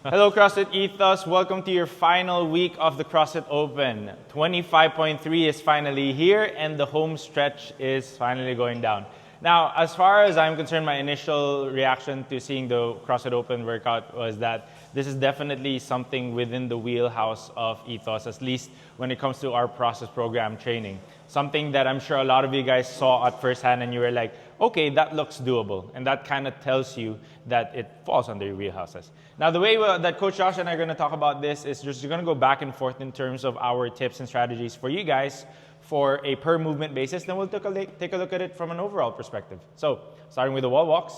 Hello, CrossFit Ethos. Welcome to your final week of the CrossFit Open. 25.3 is finally here, and the home stretch is finally going down. Now, as far as I'm concerned, my initial reaction to seeing the CrossFit Open workout was that this is definitely something within the wheelhouse of Ethos, at least when it comes to our process program training. Something that I'm sure a lot of you guys saw at first hand and you were like, okay, that looks doable. And that kind of tells you that it falls under your wheelhouses. Now, the way that Coach Josh and I are going to talk about this is just going to go back and forth in terms of our tips and strategies for you guys for a per movement basis. Then we'll take a look at it from an overall perspective. So, starting with the wall walks.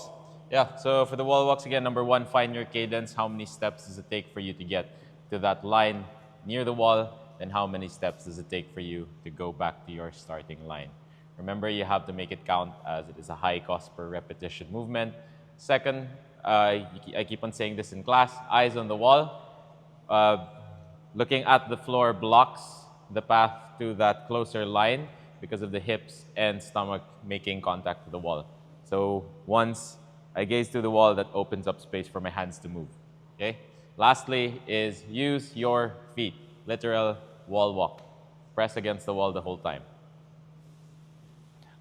Yeah, so for the wall walks, again, number one, find your cadence. How many steps does it take for you to get to that line near the wall? And how many steps does it take for you to go back to your starting line? Remember, you have to make it count as it is a high cost per repetition movement. Second, I keep on saying this in class, eyes on the wall. Looking at the floor blocks the path to that closer line because of the hips and stomach making contact with the wall. So once I gaze to the wall, that opens up space for my hands to move. Okay. Lastly is use your feet, literal wall walk. Press against the wall the whole time.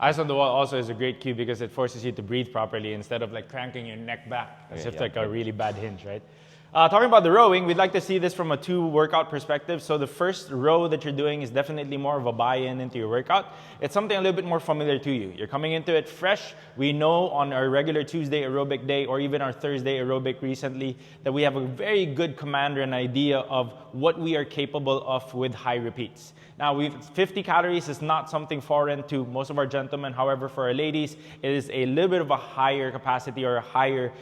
Eyes on the wall also is a great cue because it forces you to breathe properly instead of like cranking your neck back as if like a really bad hinge, right? Talking about the rowing, we'd like to see this from a two workout perspective. So the first row that you're doing is definitely more of a buy-in into your workout. It's something a little bit more familiar to you. You're coming into it fresh. We know on our regular Tuesday aerobic day or even our Thursday aerobic recently that we have a very good command or an idea of what we are capable of with high repeats. Now, 50 calories is not something foreign to most of our gentlemen. However, for our ladies, it is a little bit of a higher capacity or a higher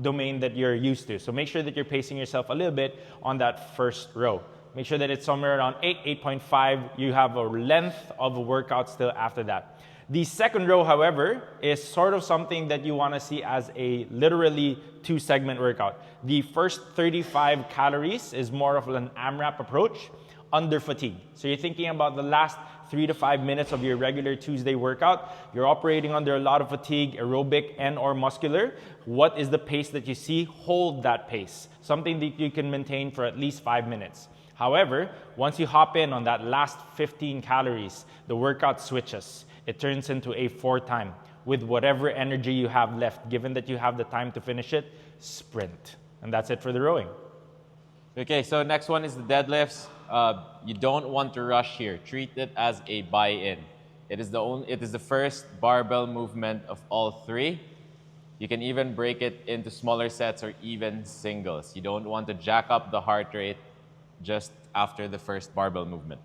domain that you're used to. So make sure that you're pacing yourself a little bit on that first row. Make sure that it's somewhere around 8.5. You have a length of a workout still after that. The second row, however, is sort of something that you want to see as a literally two-segment workout. The first 35 calories is more of an AMRAP approach under fatigue. So you're thinking about the last 3 to 5 minutes of your regular Tuesday workout. You're operating under a lot of fatigue, aerobic and or muscular. What is the pace that you see? Hold that pace. Something that you can maintain for at least 5 minutes. However, once you hop in on that last 15 calories, the workout switches. It turns into a 4 time with whatever energy you have left. Given that you have the time to finish it, sprint. And that's it for the rowing. Okay, so next one is the deadlifts. You don't want to rush here. Treat it as a buy-in. It is the first barbell movement of all three. You can even break it into smaller sets or even singles. You don't want to jack up the heart rate just after the first barbell movement.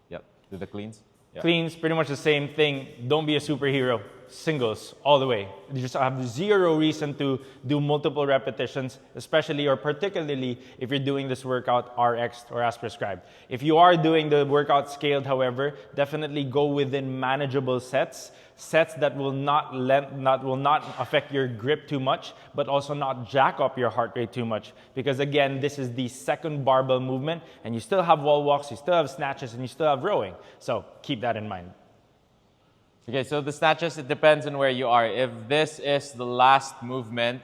Yep. Do the cleans? Yep. Cleans, pretty much the same thing. Don't be a superhero. Singles all the way. You just have zero reason to do multiple repetitions, especially or particularly if you're doing this workout RX or as prescribed. If you are doing the workout scaled, however, definitely go within manageable sets that will not affect your grip too much, but also not jack up your heart rate too much. Because again, this is the second barbell movement, and you still have wall walks, you still have snatches, and you still have rowing. So keep that in mind. Okay, so the snatches, it depends on where you are. If this is the last movement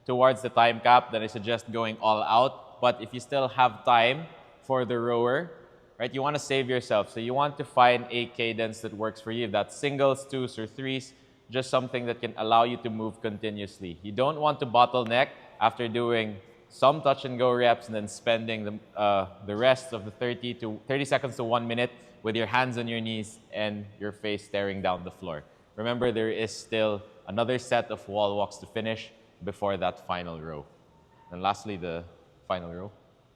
towards the time cap, then I suggest going all out. But if you still have time for the rower, right, you want to save yourself. So you want to find a cadence that works for you. If that's singles, twos, or threes, just something that can allow you to move continuously. You don't want to bottleneck after doing some touch and go reps and then spending the rest of the 30 seconds to 1 minute with your hands on your knees and your face staring down the floor. Remember, there is still another set of wall walks to finish before that final row. And lastly, the final row.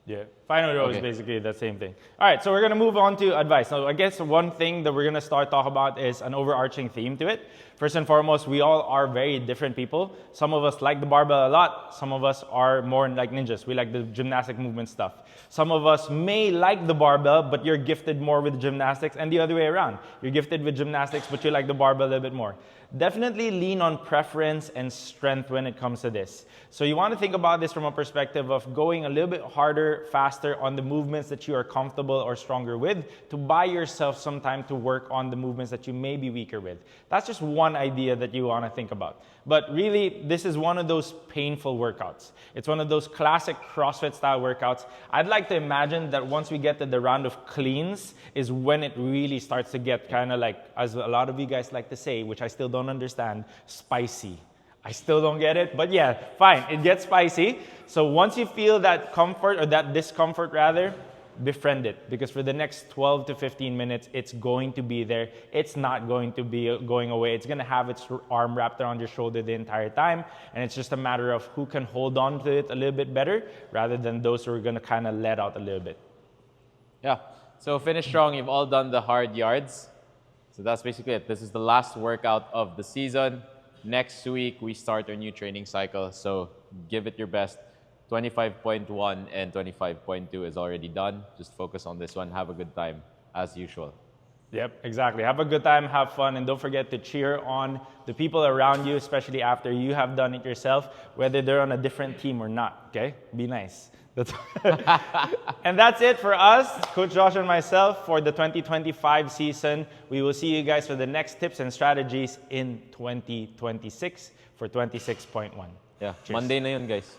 Yeah, final row is basically the same thing. All right, so we're going to move on to advice. Now, I guess one thing that we're going to start talking about is an overarching theme to it. First and foremost, we all are very different people. Some of us like the barbell a lot. Some of us are more like ninjas. We like the gymnastic movement stuff. Some of us may like the barbell, but you're gifted more with gymnastics, and the other way around. You're gifted with gymnastics, but you like the barbell a little bit more. definitely lean on preference and strength when it comes to this. So you want to think about this from a perspective of going a little bit harder, faster on the movements that you are comfortable or stronger with, to buy yourself some time to work on the movements that you may be weaker with. That's just one idea that you want to think about. But really, this is one of those painful workouts. It's one of those classic CrossFit style workouts. I'd like to imagine that once we get to the round of cleans is when it really starts to get kind of like, as a lot of you guys like to say, which I still don't understand, spicy. I still don't get it, but yeah, fine. It gets spicy. So once you feel that comfort, or that discomfort rather, befriend it, because for the next 12 to 15 minutes, it's going to be there. It's not going to be going away. It's going to have its arm wrapped around your shoulder the entire time, and it's just a matter of who can hold on to it a little bit better rather than those who are going to kind of let out a little bit. Yeah. So finish strong. You've all done the hard yards. So that's basically it. This is the last workout of the season. Next week, we start our new training cycle. So give it your best. 25.1 and 25.2 is already done. Just focus on this one. Have a good time, as usual. Yep, exactly. Have a good time, have fun, and don't forget to cheer on the people around you, especially after you have done it yourself, whether they're on a different team or not, okay? Be nice. And that's it for us, Coach Josh and myself, for the 2025 season. We will see you guys for the next tips and strategies in 2026 for 26.1. Yeah, Cheers. Monday na yun, guys.